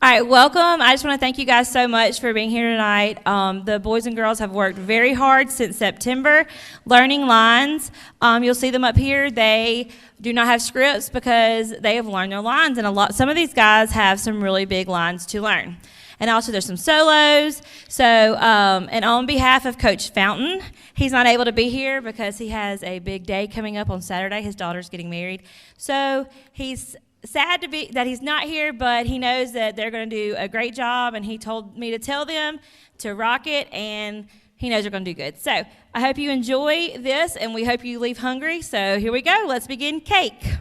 All right, welcome. I just want to thank you guys so much for being here tonight. The boys and girls have worked very hard since September learning lines. You'll see them up here. They do not have scripts because they have learned their lines, and some of these guys have some really big lines to learn. And also there's some solos. So, and on behalf of Coach Fountain, he's not able to be here because he has a big day coming up on Saturday. His daughter's getting married. So he's sad that he's not here, but he knows that they're going to do a great job, and he told me to tell them to rock it, and he knows they're going to do good. So I hope you enjoy this, and we hope you leave hungry. So here we go. Let's begin cake.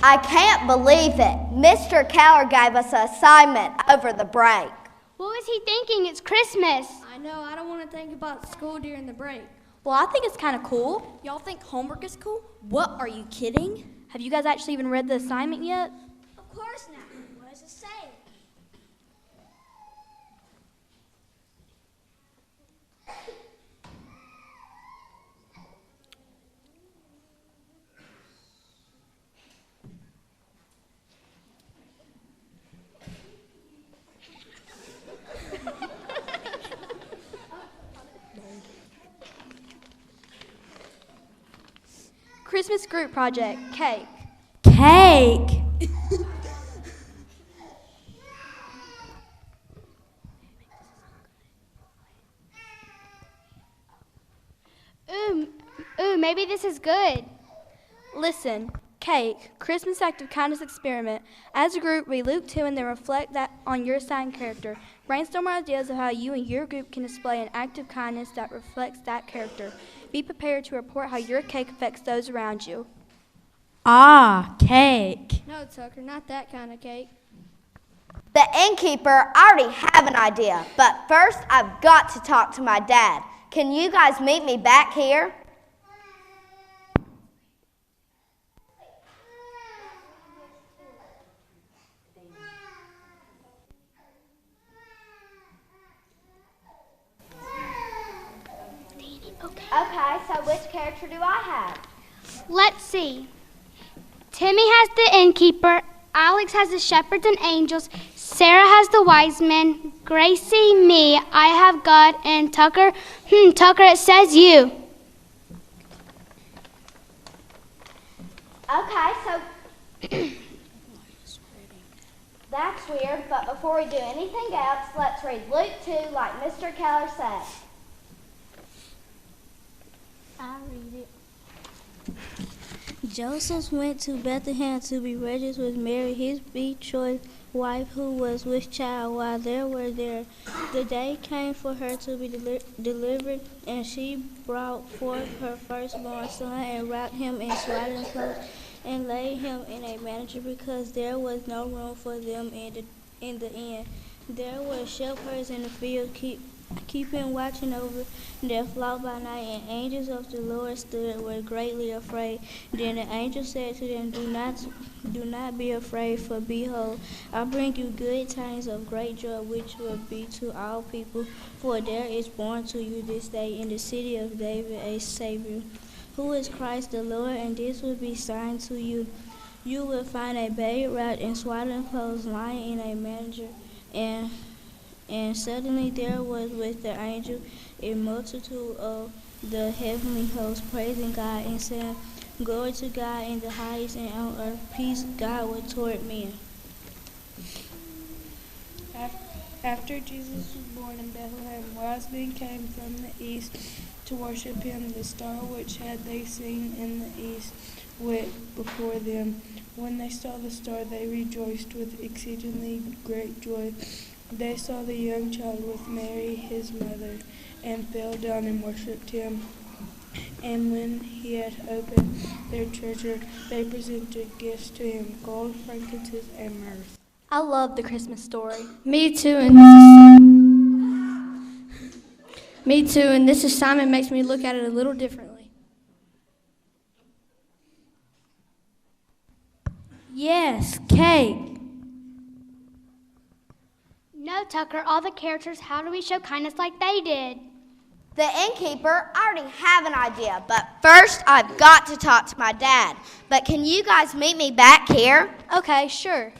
I can't believe it. Mr. Cower gave us an assignment over the break. What was he thinking? It's Christmas. I know, I don't want to think about school during the break. Well, I think it's kind of cool. Y'all think homework is cool? What, are you kidding? Have you guys actually even read the assignment yet? Of course not. What does it say? Christmas group project, cake. Cake. Ooh, maybe this is good. Listen, cake, Christmas act of kindness experiment. As a group, read Luke 2 and then reflect that on your assigned character. Brainstorm ideas of how you and your group can display an act of kindness that reflects that character. Be prepared to report how your cake affects those around you. Ah, cake. No, Tucker, not that kind of cake. The innkeeper, I already have an idea, but first I've got to talk to my dad. Can you guys meet me back here? Okay, so which character do I have? Let's see. Timmy has the innkeeper, Alex has the shepherds and angels, Sarah has the wise men, Gracie, me, I have God, and Tucker, Tucker, it says you. Okay, so that's weird, but before we do anything else, let's read Luke 2 like Mr. Keller said. I read it. Joseph went to Bethlehem to be registered with Mary, his betrothed wife, who was with child. While they were there, the day came for her to be delivered, and she brought forth her firstborn son and wrapped him in swaddling clothes and laid him in a manger because there was no room for them in the inn. There were shepherds in the field keeping watching over their flock by night, and angels of the Lord stood were greatly afraid. Then the angel said to them, Do not be afraid, for behold, I bring you good tidings of great joy, which will be to all people. For there is born to you this day in the city of David a Savior, who is Christ the Lord. And this will be sign to you: you will find a babe wrapped in swaddling clothes, lying in a manger. And suddenly there was with the angel a multitude of the heavenly host, praising God and saying, Glory to God in the highest, and on earth peace, God toward men. After Jesus was born in Bethlehem, wise men came from the east to worship him. The star which had they seen in the east went before them. When they saw the star, they rejoiced with exceedingly great joy. They saw the young child with Mary, his mother, and fell down and worshipped him. And when he had opened their treasure, they presented gifts to him, gold, frankincense, and myrrh. I love the Christmas story. Me too, and this assignment makes me look at it a little differently. Yes, cake. No, Tucker, all the characters, how do we show kindness like they did? The innkeeper, I already have an idea, but first I've got to talk to my dad. But can you guys meet me back here? Okay, sure.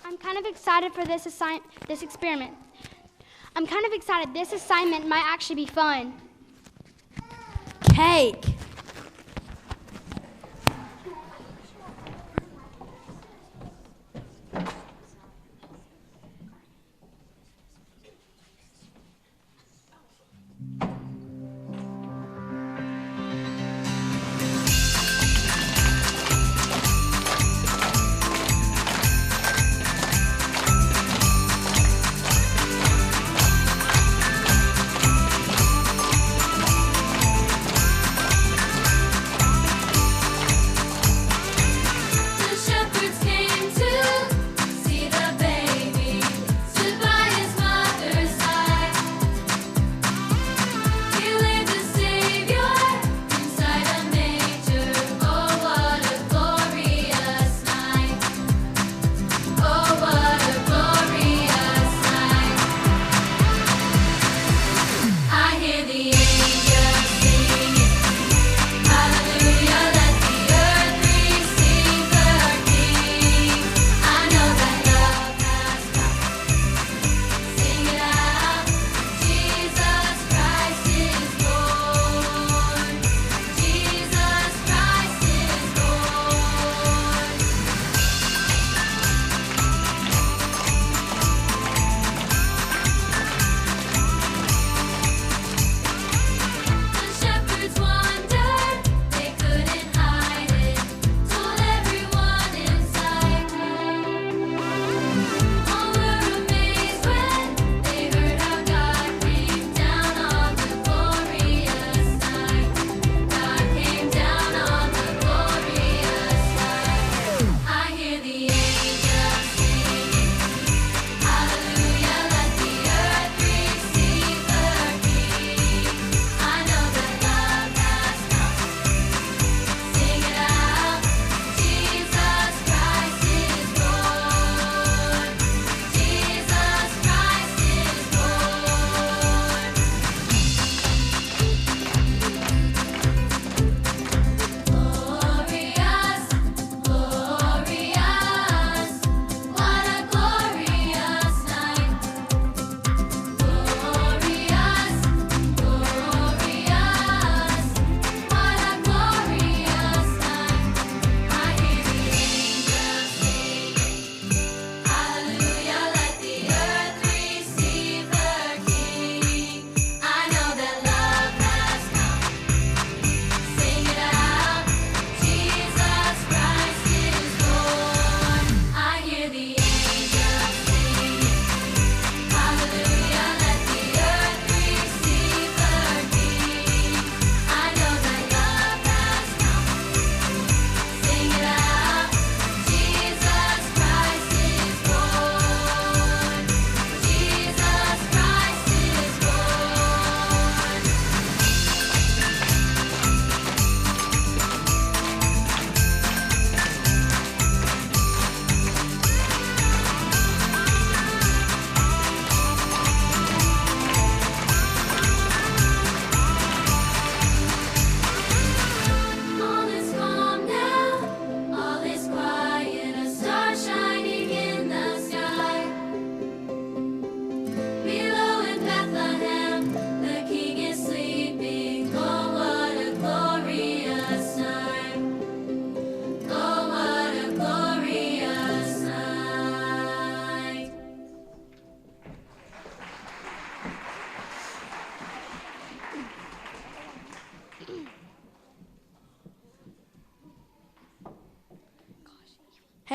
I'm kind of excited for this experiment. I'm kind of excited. This assignment might actually be fun. Cake.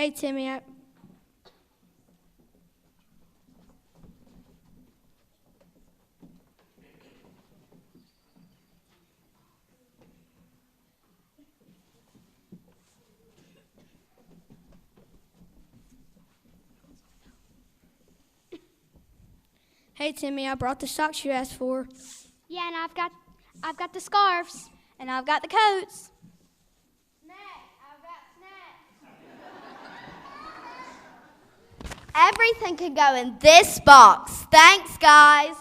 Hey, Timmy. Hey, Timmy, I brought the socks you asked for. Yeah, and I've got the scarves. And I've got the coats. Everything can go in this box. Thanks, guys.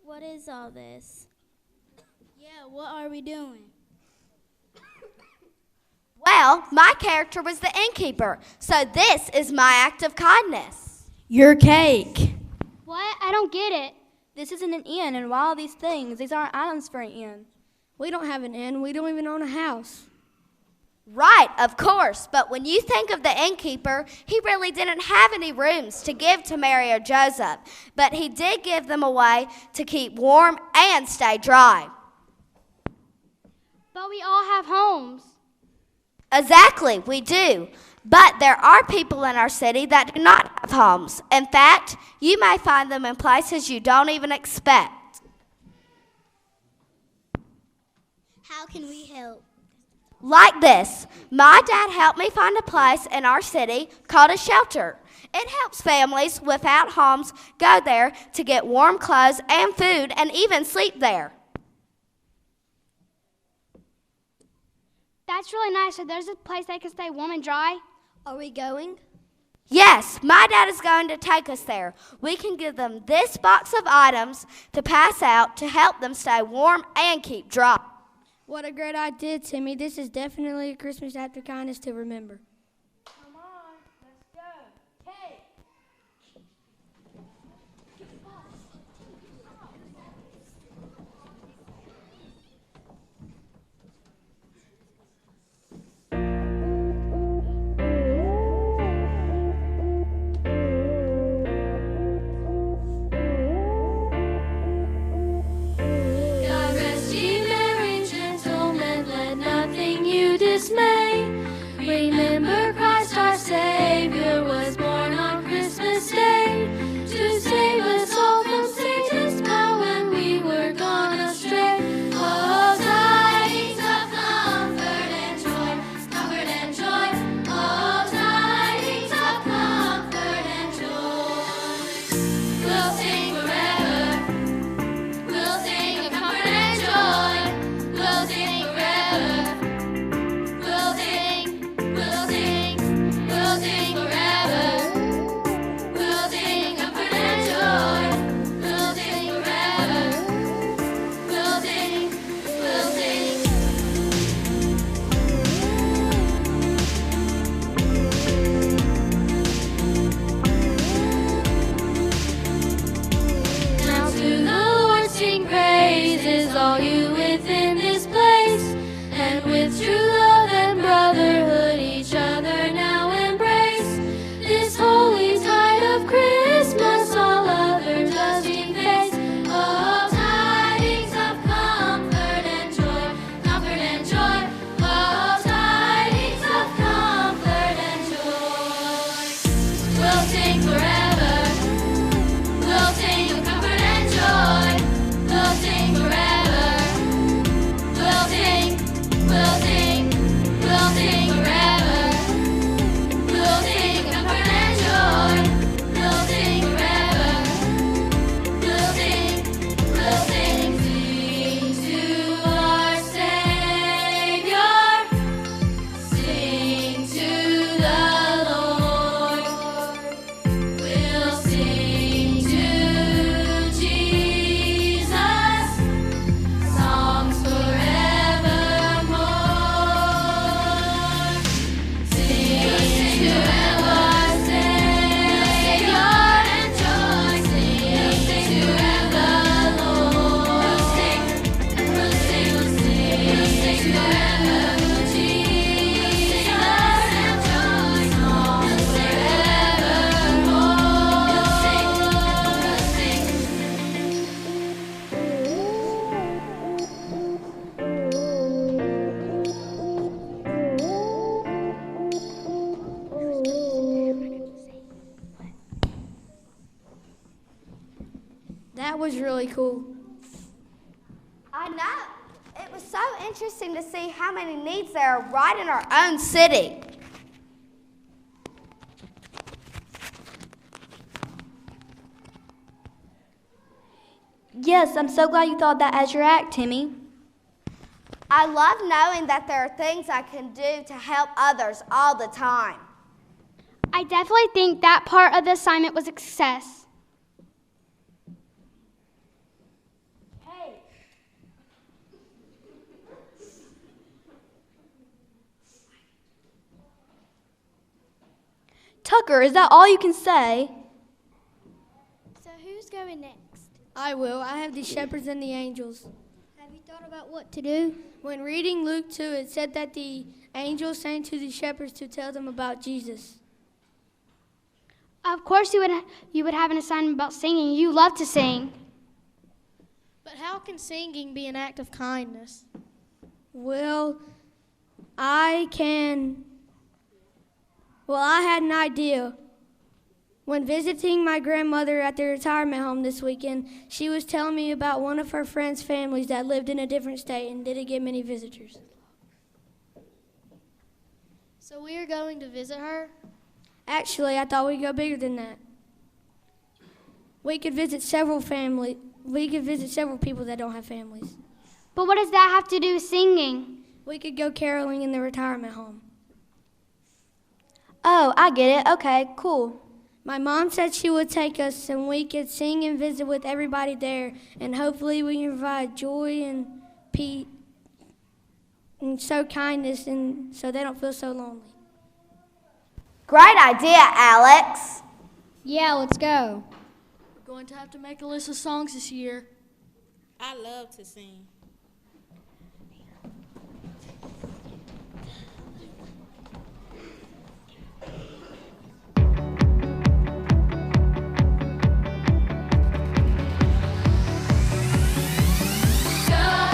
What is all this? Yeah, what are we doing? Well, my character was the innkeeper, so this is my act of kindness. Your cake. What? I don't get it. This isn't an inn, and while these things, these aren't items for an inn. We don't have an inn. We don't even own a house. Right, of course, but when you think of the innkeeper, he really didn't have any rooms to give to Mary or Joseph, but he did give them away to keep warm and stay dry. But we all have homes. Exactly, we do. But there are people in our city that do not have homes. In fact, you may find them in places you don't even expect. How can we help? Like this, my dad helped me find a place in our city called a shelter. It helps families without homes go there to get warm clothes and food and even sleep there. That's really nice. So there's a place they can stay warm and dry? Are we going? Yes, my dad is going to take us there. We can give them this box of items to pass out to help them stay warm and keep dry. What a great idea, Timmy. This is definitely a Christmas act of kindness to remember. Come on, let's go. Cake. God rest ye merry gentlemen, let nothing you dismay. Remember Christ our Savior was born on Christmas Day to save us all from Satan's power when we were gone astray. Oh, tidings of comfort and joy, comfort and joy. Oh, tidings of comfort and joy. We'll sing forever. We'll sing of comfort and joy. We'll sing forever. We'll sing was really cool. I know. It was so interesting to see how many needs there are right in our own city. Yes, I'm so glad you thought that as your act, Timmy. I love knowing that there are things I can do to help others all the time. I definitely think that part of the assignment was a success. Tucker, is that all you can say? So who's going next? I will. I have the shepherds and the angels. Have you thought about what to do? When reading Luke 2, it said that the angels sang to the shepherds to tell them about Jesus. Of course you would have an assignment about singing. You love to sing. But how can singing be an act of kindness? Well, I had an idea. When visiting my grandmother at the retirement home this weekend, she was telling me about one of her friends' families that lived in a different state and didn't get many visitors. So we are going to visit her? Actually, I thought we'd go bigger than that. We could visit several people that don't have families. But what does that have to do with singing? We could go caroling in the retirement home. Oh, I get it. Okay, cool. My mom said she would take us and we could sing and visit with everybody there, and hopefully we can provide joy and peace and show kindness and so they don't feel so lonely. Great idea, Alex. Yeah, let's go. We're going to have to make a list of songs this year. I love to sing. Tell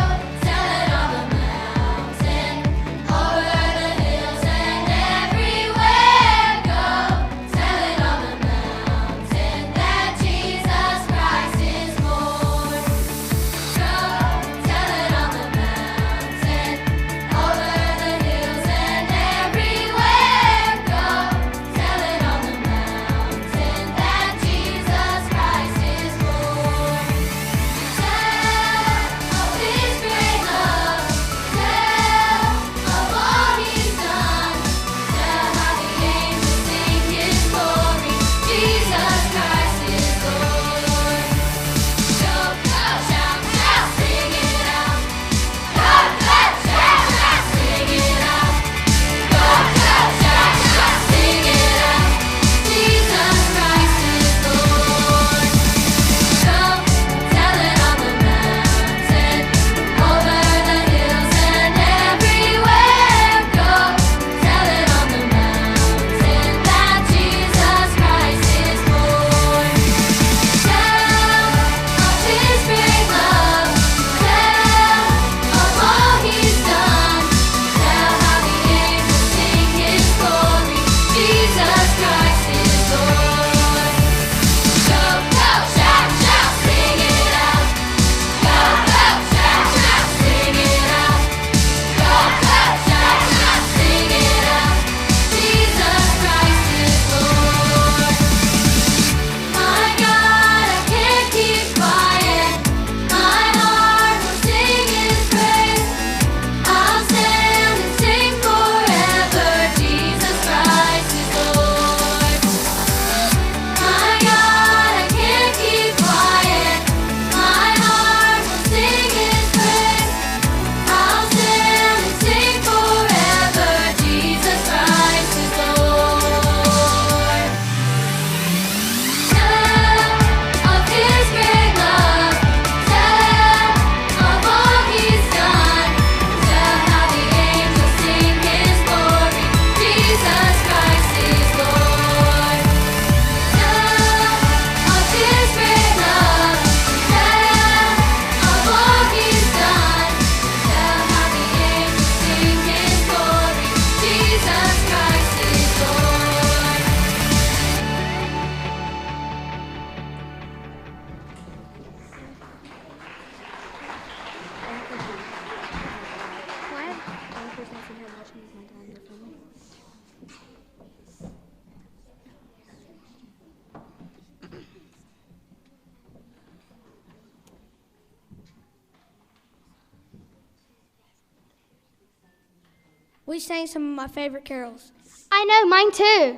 We sang some of my favorite carols. I know, mine too.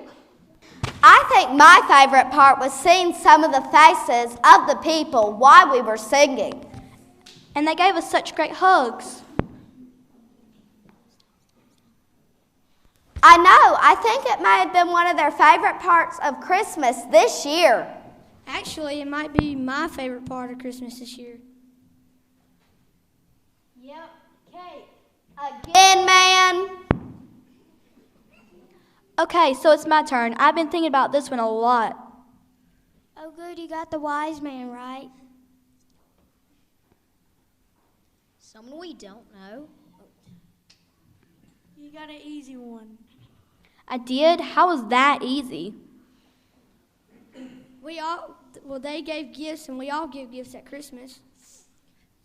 I think my favorite part was seeing some of the faces of the people while we were singing. And they gave us such great hugs. I know, I think it may have been one of their favorite parts of Christmas this year. Actually, it might be my favorite part of Christmas this year. Yep, cake. Again, man. Okay, so it's my turn. I've been thinking about this one a lot. Oh, good, you got the wise man right. Someone we don't know. You got an easy one. I did? How was that easy? They gave gifts, and we all give gifts at Christmas.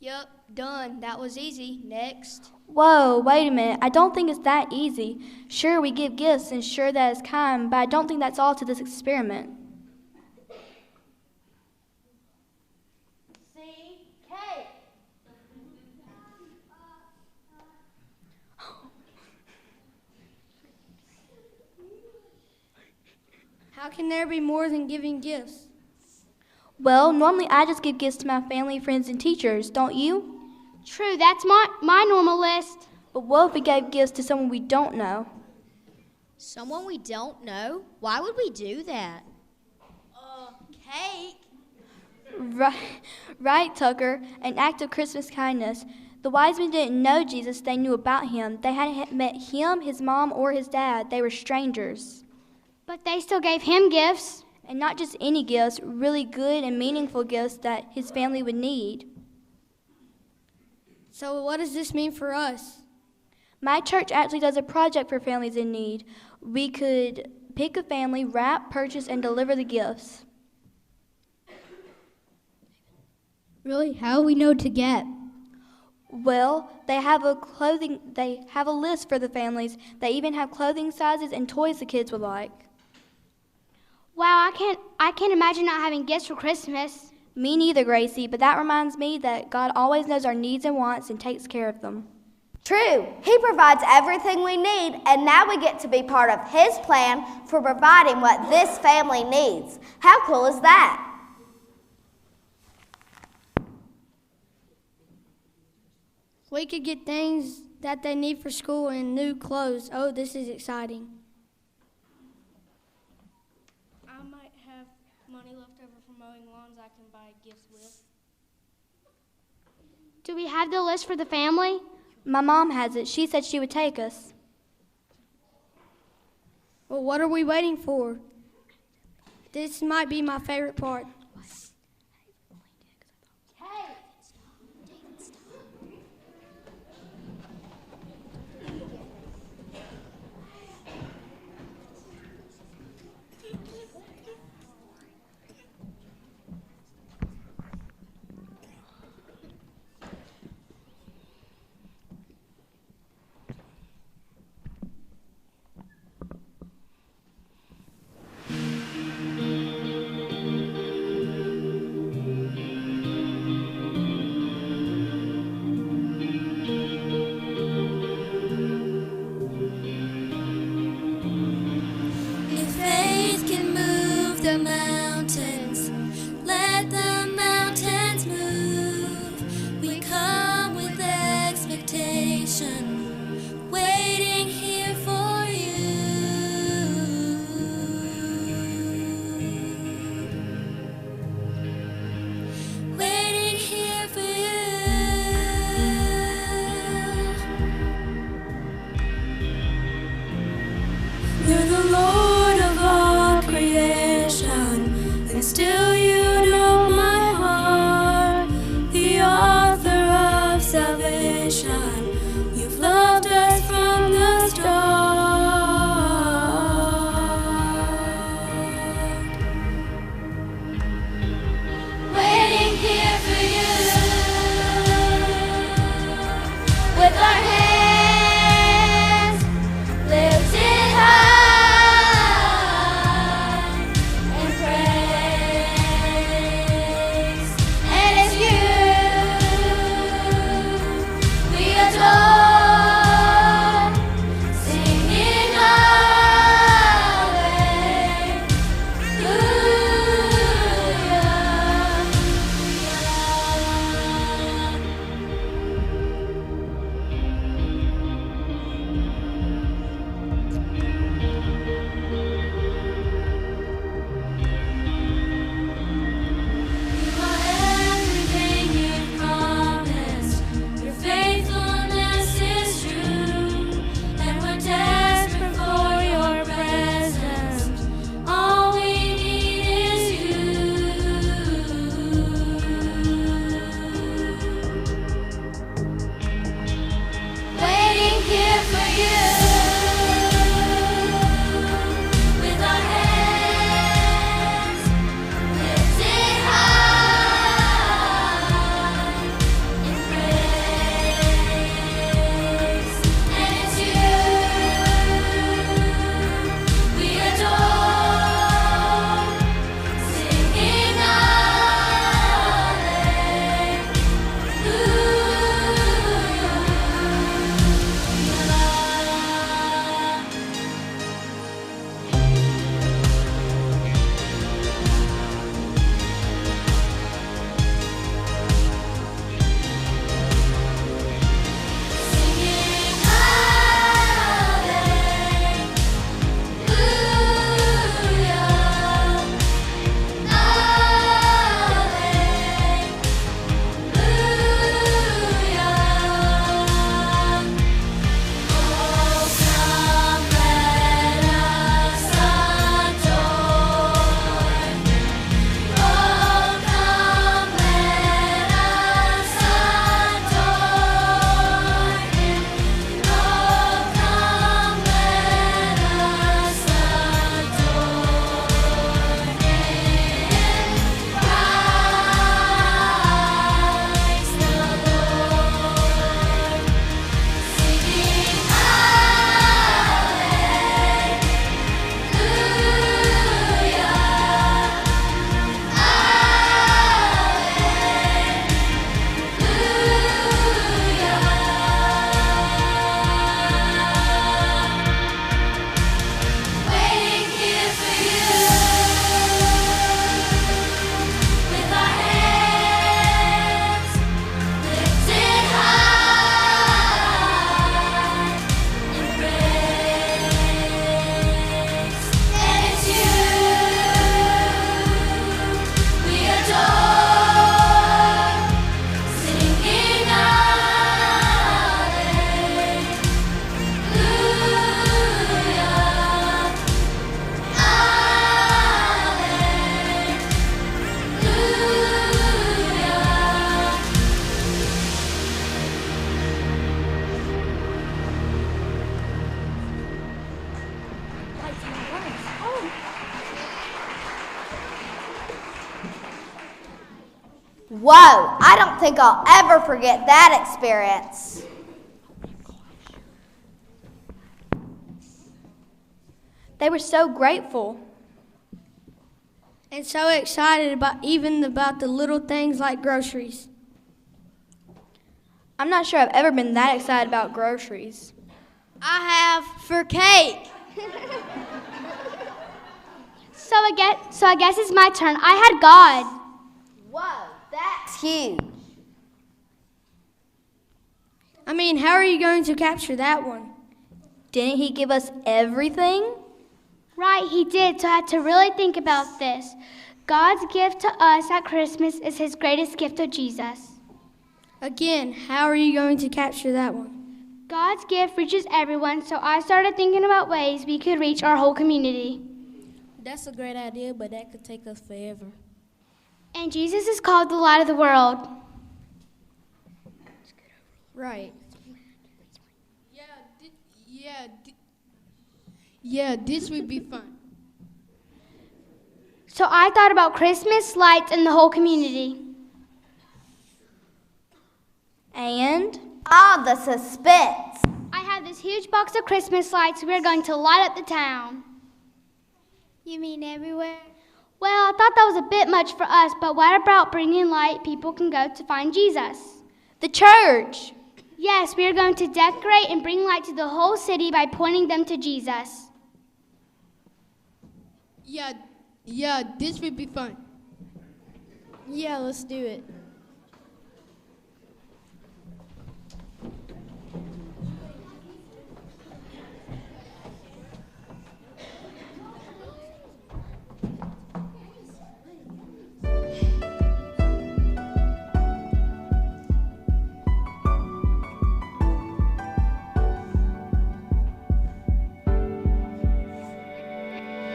Yep, done. That was easy. Next. Whoa, wait a minute. I don't think it's that easy. Sure, we give gifts, and sure that is kind, but I don't think that's all to this experiment. See, cake. How can there be more than giving gifts? Well, normally I just give gifts to my family, friends, and teachers, don't you? True, that's my normal list. But what if we gave gifts to someone we don't know? Someone we don't know? Why would we do that? Cake. Right, Tucker. An act of Christmas kindness. The wise men didn't know Jesus, they knew about him. They hadn't met him, his mom, or his dad. They were strangers. But they still gave him gifts. And not just any gifts, really good and meaningful gifts that his family would need. So what does this mean for us? My church actually does a project for families in need. We could pick a family, wrap, purchase, and deliver the gifts. Really? How do we know to get? Well, they have a list for the families. They even have clothing sizes and toys the kids would like. Wow, I can't imagine not having gifts for Christmas. Me neither, Gracie, but that reminds me that God always knows our needs and wants and takes care of them. True, He provides everything we need, and now we get to be part of His plan for providing what this family needs. How cool is that? We could get things that they need for school and new clothes. Oh, this is exciting. I might have money left over from mowing lawns I can buy gifts with. Do we have the list for the family? My mom has it. She said she would take us. Well, what are we waiting for? This might be my favorite part. Whoa, I don't think I'll ever forget that experience. They were so grateful. And so excited about the little things like groceries. I'm not sure I've ever been that excited about groceries. I have for cake. So I guess it's my turn. I had God. Whoa, that's huge. I mean, how are you going to capture that one? Didn't he give us everything? Right, he did, so I had to really think about this. God's gift to us at Christmas is his greatest gift of Jesus. Again, how are you going to capture that one? God's gift reaches everyone, so I started thinking about ways we could reach our whole community. That's a great idea, but that could take us forever. And Jesus is called the light of the world. Right. Yeah, this would be fun. So I thought about Christmas lights in the whole community. And? The suspense. I have this huge box of Christmas lights we're going to light up the town. You mean everywhere? Well, I thought that was a bit much for us, but what about bringing light people can go to find Jesus? The church. Yes, we are going to decorate and bring light to the whole city by pointing them to Jesus. Yeah, this would be fun. Yeah, let's do it.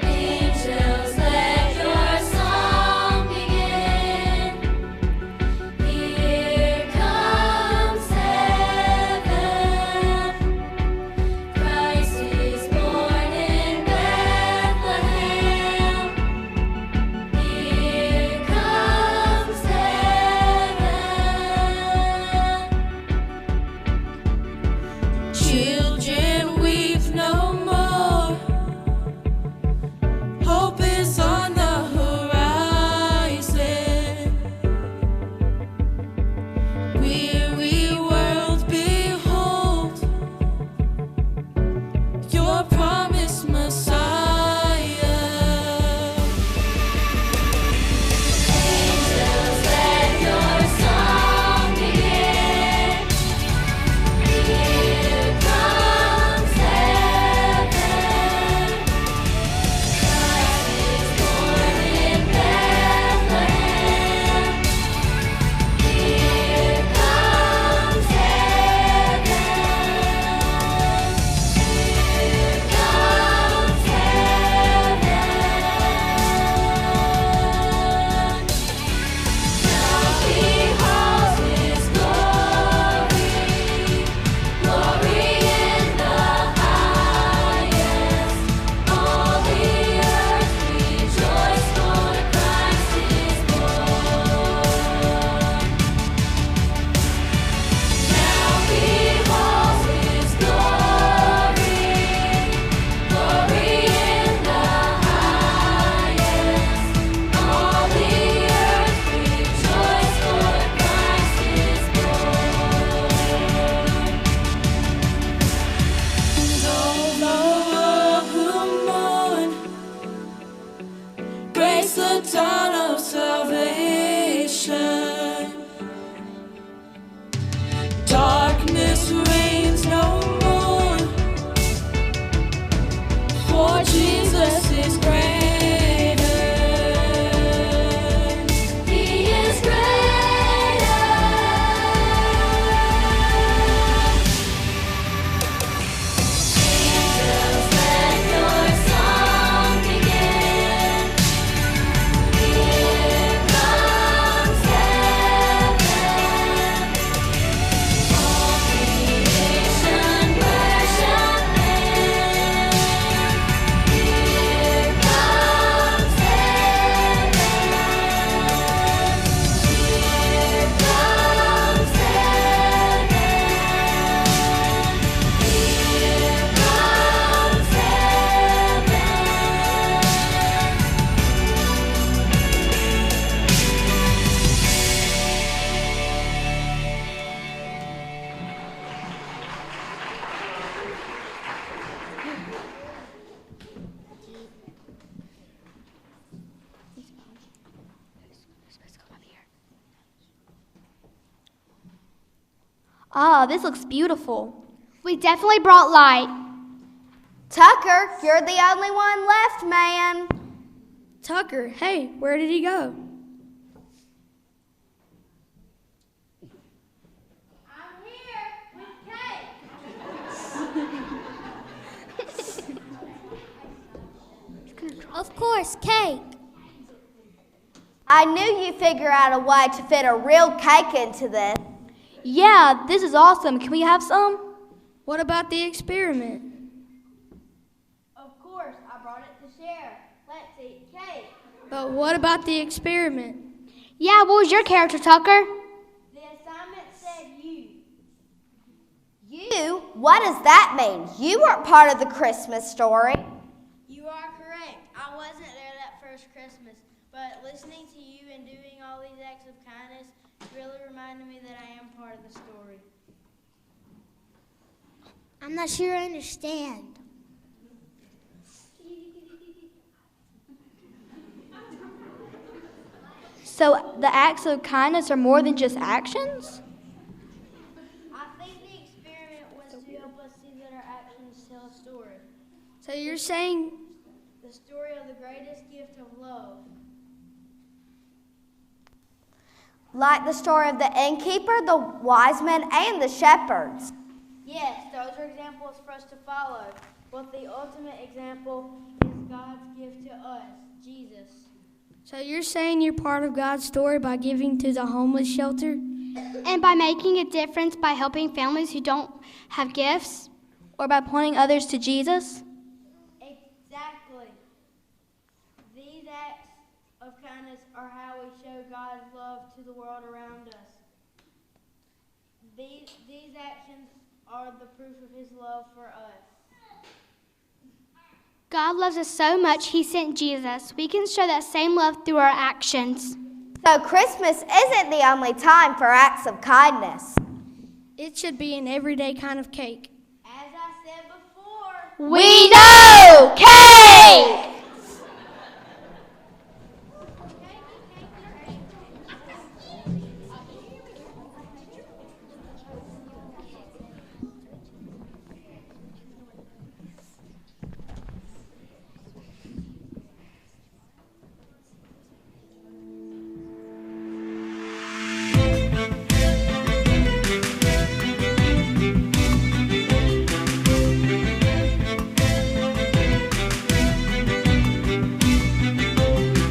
Angels, let your song begin. Here comes heaven. Christ is born in Bethlehem. Here comes heaven. Children, weep no more. Hope is on the horizon. Weary world, behold your promised Messiah. Angels, let your song begin. Here comes heaven. Christ is born in Bethlehem. Here comes heaven. Here comes heaven. Now behold his glory, glory in the highest. All the earth rejoice, for Christ is born. Now behold his glory, glory in the highest. All the earth rejoice, for Christ is born. And all who mourn, praise the dawn of salvation. Darkness reigns no more, for Jesus is greater. He is greater. Angels, let your song begin. Here comes heaven. All creation worship Him. Here comes Ah, this looks beautiful. We definitely brought light. Tucker, you're the only one left, man. Tucker, hey, where did he go? I'm here with cake. Of course, cake. I knew you'd figure out a way to fit a real cake into this. Yeah, this is awesome. Can we have some? What about the experiment? Of course, I brought it to share. Let's eat cake. But what about the experiment? Yeah, what was your character, Tucker? The assignment said you. You? What does that mean? You weren't part of the Christmas story. You are correct. I wasn't there that first Christmas, but listening to you and doing all these acts of kindness really reminded me that I am part of the story. I'm not sure I understand. So the acts of kindness are more than just actions? I think the experiment was to help us see that our actions tell a story. So you're saying The story of the greatest gift of love. Like the story of the innkeeper, the wise men, and the shepherds. Yes, those are examples for us to follow. But the ultimate example is God's gift to us, Jesus. So you're saying you're part of God's story by giving to the homeless shelter? And by making a difference by helping families who don't have gifts? Or by pointing others to Jesus? Exactly. These acts of kindness are how we show God's love to the world around us. These actions are the proof of his love for us. God loves us so much, he sent Jesus. We can show that same love through our actions. So Christmas isn't the only time for acts of kindness. It should be an everyday kind of cake. As I said before, We know cake!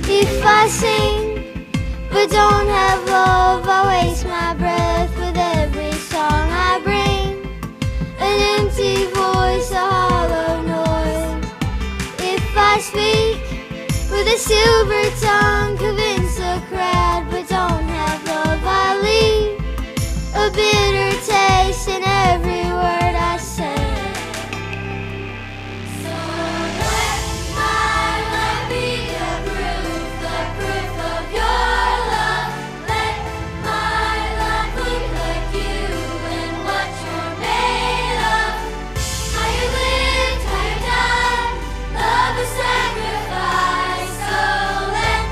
If I sing but don't have love, I waste my breath with every song I bring. An empty voice, a hollow noise. If I speak with a silver tongue, convince a crowd but don't have love, I leave a bitter taste in every word I say. So let my life be the proof of your love. Let my life look like you and what you're made of. How you lived, how you died, love is sacrifice. So let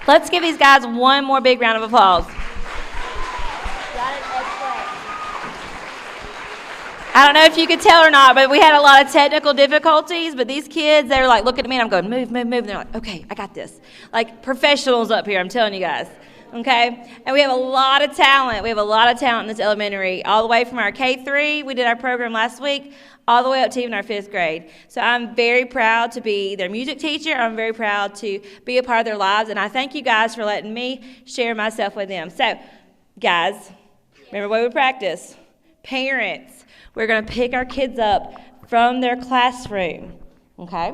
Let's give these guys one more big round of applause. I don't know if you could tell or not, but we had a lot of technical difficulties. But these kids, they're like looking at me, and I'm going, move, move, move. And they're like, okay, I got this. Like professionals up here, I'm telling you guys. Okay? And we have a lot of talent. We have a lot of talent in this elementary, all the way from our K-3. We did our program last week, all the way up to even our 5th grade. So I'm very proud to be their music teacher. I'm very proud to be a part of their lives. And I thank you guys for letting me share myself with them. So, guys, remember what we practice. Parents. We're going to pick our kids up from their classroom, okay?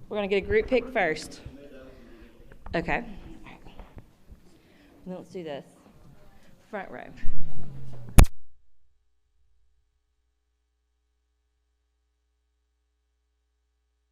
We're going to get a group pick first. Okay. All right. Let's do this. Front row.